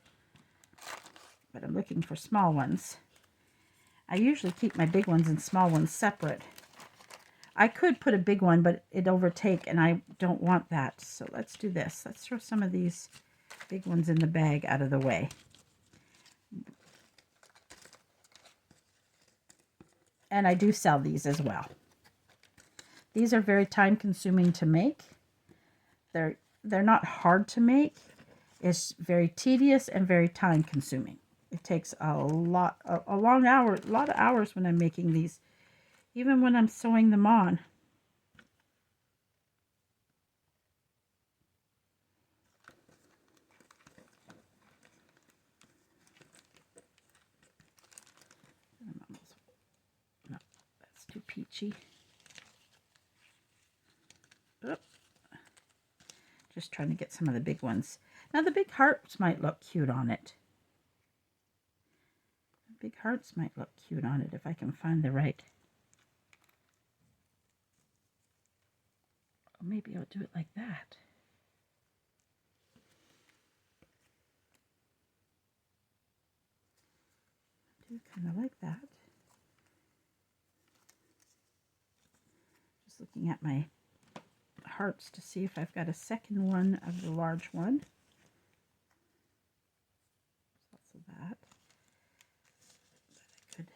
A: But I'm looking for small ones. I usually keep my big ones and small ones separate. I could put a big one, but it'd overtake, and I don't want that. So let's do this. Let's throw some of these big ones in the bag out of the way. And I do sell these as well. These are very time consuming to make. They're not hard to make. It's very tedious and very time consuming. It takes a lot of hours when I'm making these, even when I'm sewing them on. No, that's too peachy. Oop. Just trying to get some of the big ones. Now the big hearts might look cute on it. Big hearts might look cute on it if I can find the right. Or maybe I'll do it like that. I do kind of like that. Just looking at my hearts to see if I've got a second one of the large one. Lots of that I could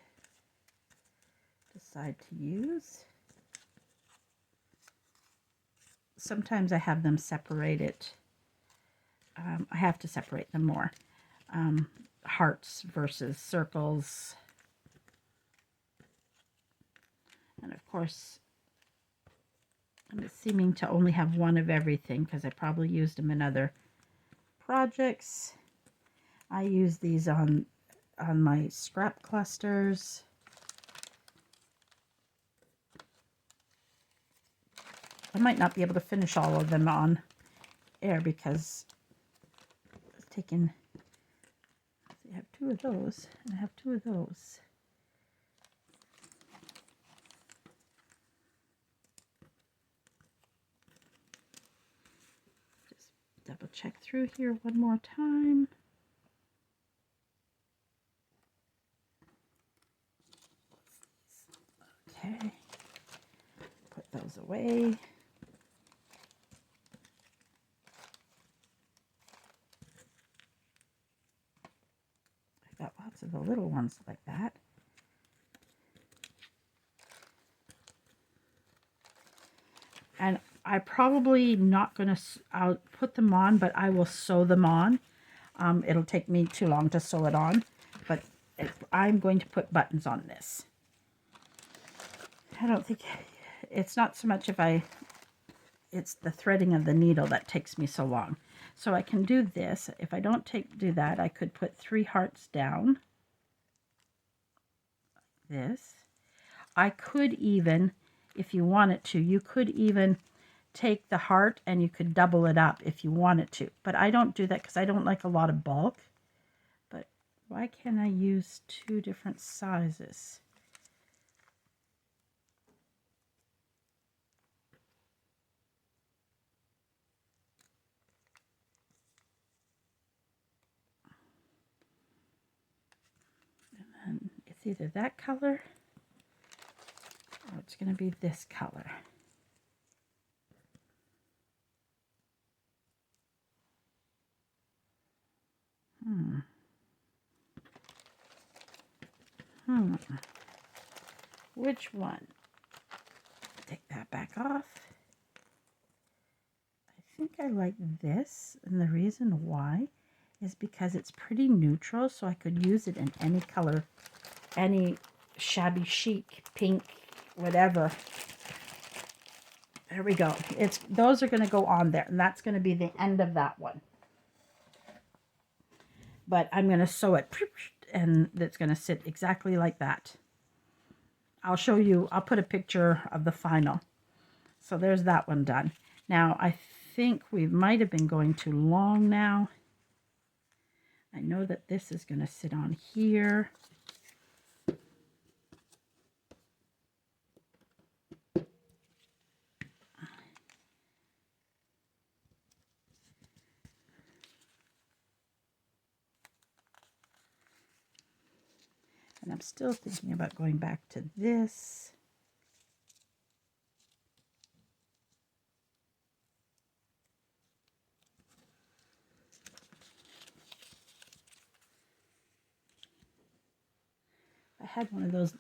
A: decide to use. Sometimes I have them separated. I have to separate them more. Hearts versus circles. And of course, I'm seeming to only have one of everything because I probably used them in other projects. I use these on my scrap clusters. I might not be able to finish all of them on air because it's taken. I have 2 of those, and I have 2 of those. Just double check through here one more time. Okay, put those away. of the little ones like that. And I'm probably not going to, I'll put them on, but I will sew them on. It'll take me too long to sew it on, but I'm going to put buttons on this. I don't think, it's not so much it's the threading of the needle that takes me so long. So I can do this. If I don't do that, I could put 3 hearts down. This. I could even, if you wanted to, you could even take the heart and you could double it up if you wanted to. But I don't do that because I don't like a lot of bulk. But why can't I use 2 different sizes? And it's either that color or it's going to be this color. Which one? Take that back off. I think I like this, and the reason why is because it's pretty neutral, so I could use it in any color, any shabby chic, pink, whatever. There we go. Those are going to go on there, and that's going to be the end of that one. But I'm going to sew it, and it's going to sit exactly like that. I'll show you, I'll put a picture of the final. So there's that one done. Now, I think we might have been going too long now. I know that this is going to sit on here. And I'm still thinking about going back to this. If I had one of those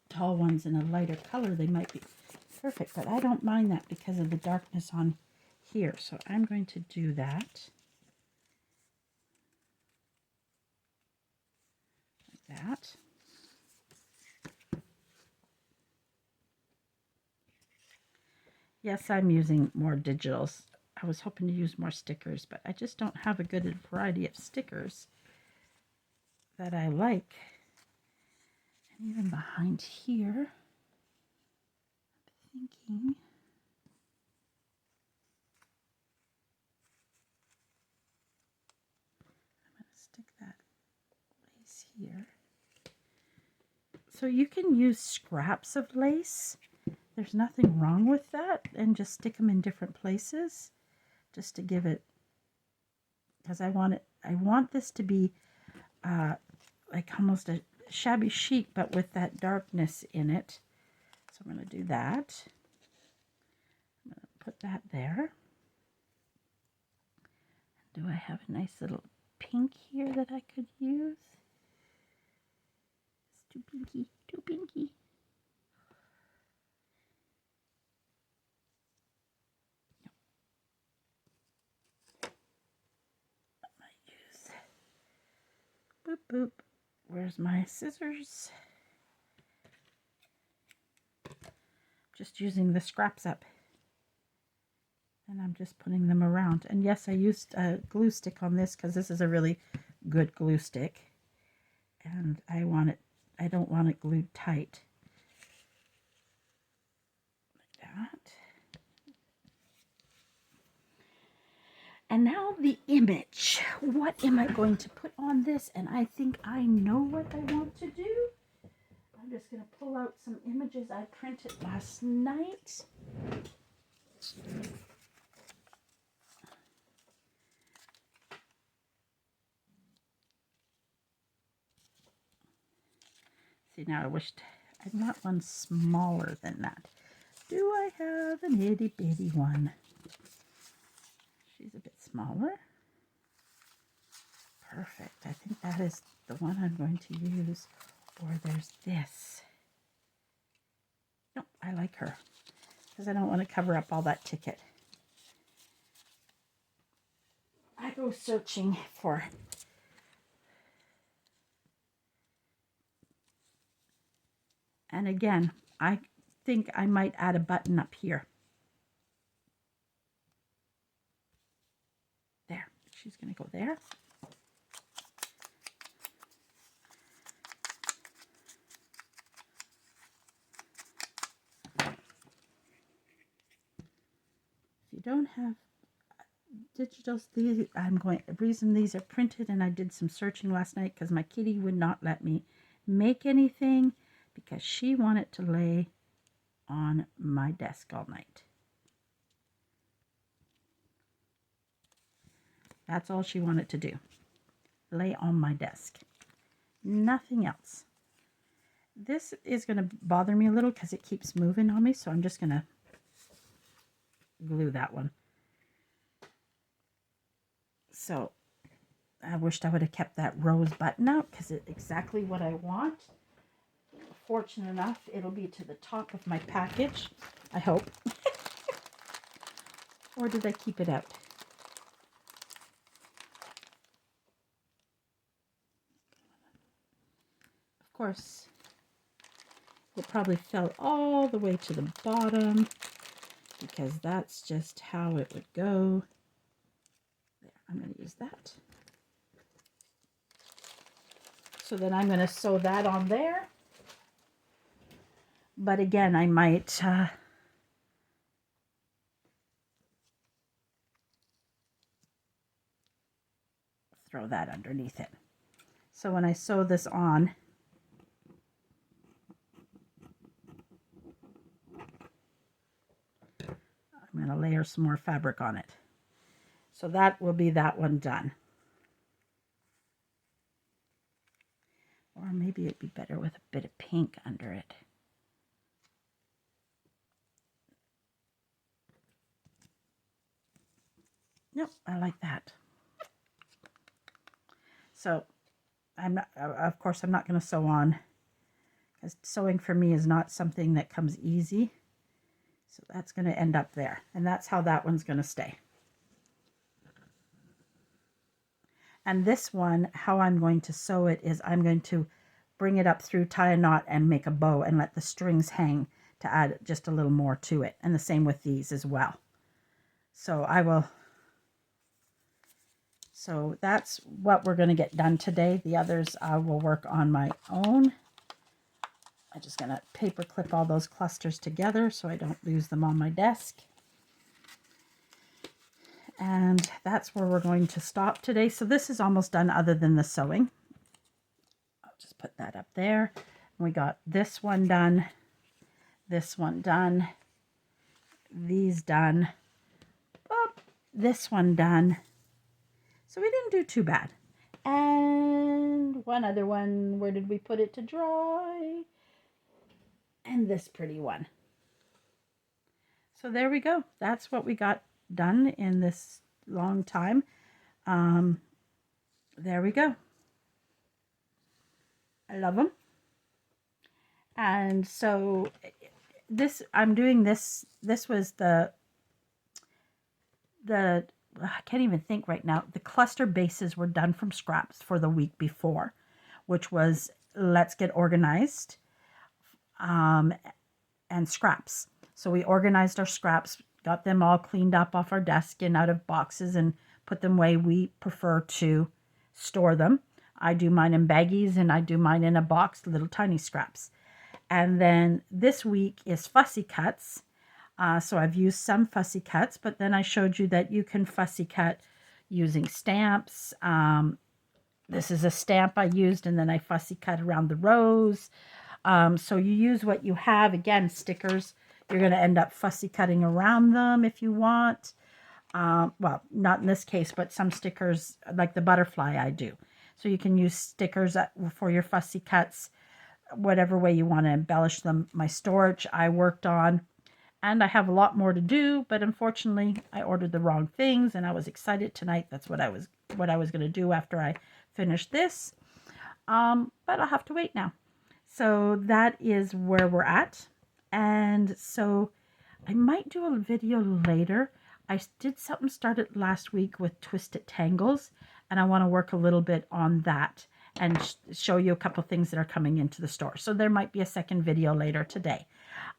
A: tall ones in a lighter color, they might be perfect, but I don't mind that because of the darkness on here. So I'm going to do that. Like that. Yes, I'm using more digitals. I was hoping to use more stickers, but I just don't have a good variety of stickers that I like. And even behind here, I'm thinking I'm going to stick that lace here. So you can use scraps of lace. There's nothing wrong with that, and just stick them in different places just to give it, because I want this to be like almost a shabby chic, but with that darkness in it. So I'm going to do that. I'm going to put that there. Do I have a nice little pink here that I could use? It's too pinky, too pinky. Boop, boop. Where's my scissors? Just using the scraps up. And I'm just putting them around. And yes, I used a glue stick on this because this is a really good glue stick. And I don't want it glued tight. Like that. And now the image. What am I going to put on this? And I think I know what I want to do. I'm just going to pull out some images I printed last night. See, now I wished I'd want one smaller than that. Do I have an itty bitty one? She's a bit smaller. Perfect. I think that is the one I'm going to use. Or there's this. No, I like her because I don't want to cover up all that ticket. I go searching for. And again, I think I might add a button up here. There. She's going to go there. If you don't have digitals, these the reason these are printed, and I did some searching last night because my kitty would not let me make anything because she wanted to lay on my desk all night. That's all she wanted to do. Lay on my desk. Nothing else. This is going to bother me a little because it keeps moving on me, so I'm just going to glue that one. So I wished I would have kept that rose button out because it's exactly what I want. Fortunate enough, it'll be to the top of my package, I hope. Or did I keep it out? Of course, it probably fell all the way to the bottom because that's just how it would go. There, I'm going to use that. So then I'm going to sew that on there. But again, I might throw that underneath it. So when I sew this on, I'm going to layer some more fabric on it. So that will be that one done. Or maybe it'd be better with a bit of pink under it. Nope, I like that. So I'm not, of course, I'm not going to sew on, because sewing for me is not something that comes easy. So that's going to end up there, and that's how that one's going to stay. And this one, how I'm going to sew it is I'm going to bring it up through, tie a knot, and make a bow and let the strings hang to add just a little more to it. And the same with these as well. So so that's what we're going to get done today. The others I will work on my own. I'm just going to paper clip all those clusters together so I don't lose them on my desk. And that's where we're going to stop today. So this is almost done other than the sewing. I'll just put that up there. We got this one done, this one done, these done, this one done. So we didn't do too bad. And one other one, where did we put it to dry? And this pretty one. So there we go. That's what we got done in this long time. There we go. I love them. And so this, I'm doing this. This was the I can't even think right now. The cluster bases were done from scraps for the week before, which was let's get organized, and scraps. So we organized our scraps, got them all cleaned up off our desk and out of boxes, and put them way we prefer to store them. I do mine in baggies, and I do mine in a box, little tiny scraps. And then this week is fussy cuts. So I've used some fussy cuts, but then I showed you that you can fussy cut using stamps. This is a stamp I used, and then I fussy cut around the rows. So you use what you have. Again, stickers, you're going to end up fussy cutting around them if you want. Well, not in this case, but some stickers, like the butterfly, I do. So you can use stickers for your fussy cuts, whatever way you want to embellish them. My storage I worked on. And I have a lot more to do, but unfortunately I ordered the wrong things, and I was excited tonight. That's what I was going to do after I finish this, but I'll have to wait now. So that is where we're at. And so I might do a video later. I did something started last week with Twisted Tangles, and I want to work a little bit on that and show you a couple things that are coming into the store. So there might be a second video later today.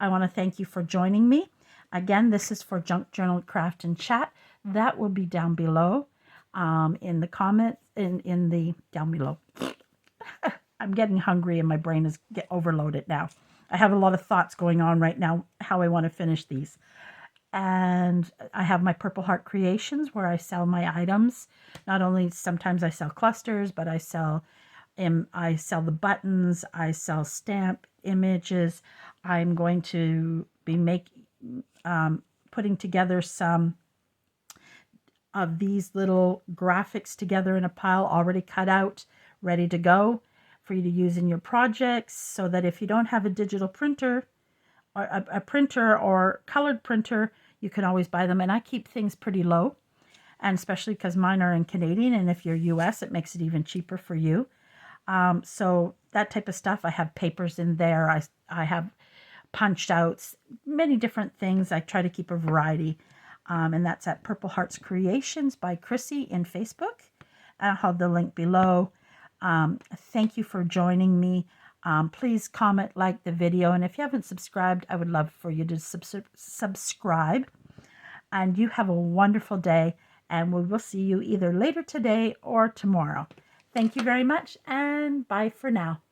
A: I want to thank you for joining me. Again, this is for Junk Journal Craft and Chat. That will be down below in the comments, in the down below. I'm getting hungry and my brain is overloaded now. I have a lot of thoughts going on right now, how I want to finish these. And I have my Purple Heart Creations where I sell my items. Not only sometimes I sell clusters, but I sell the buttons, I sell stamp images. I'm going to be putting together some of these little graphics together in a pile already cut out, ready to go for you to use in your projects, so that if you don't have a digital printer or a printer or colored printer, you can always buy them. And I keep things pretty low, and especially because mine are in Canadian, and if you're US, it makes it even cheaper for you. So that type of stuff. I have papers in there. I have punched outs, many different things. I try to keep a variety. And that's at Purple Hearts Creations by Chrissy in Facebook. I'll have the link below. Thank you for joining me. Please comment, like the video. And if you haven't subscribed, I would love for you to subscribe. And you have a wonderful day. And we will see you either later today or tomorrow. Thank you very much, and bye for now.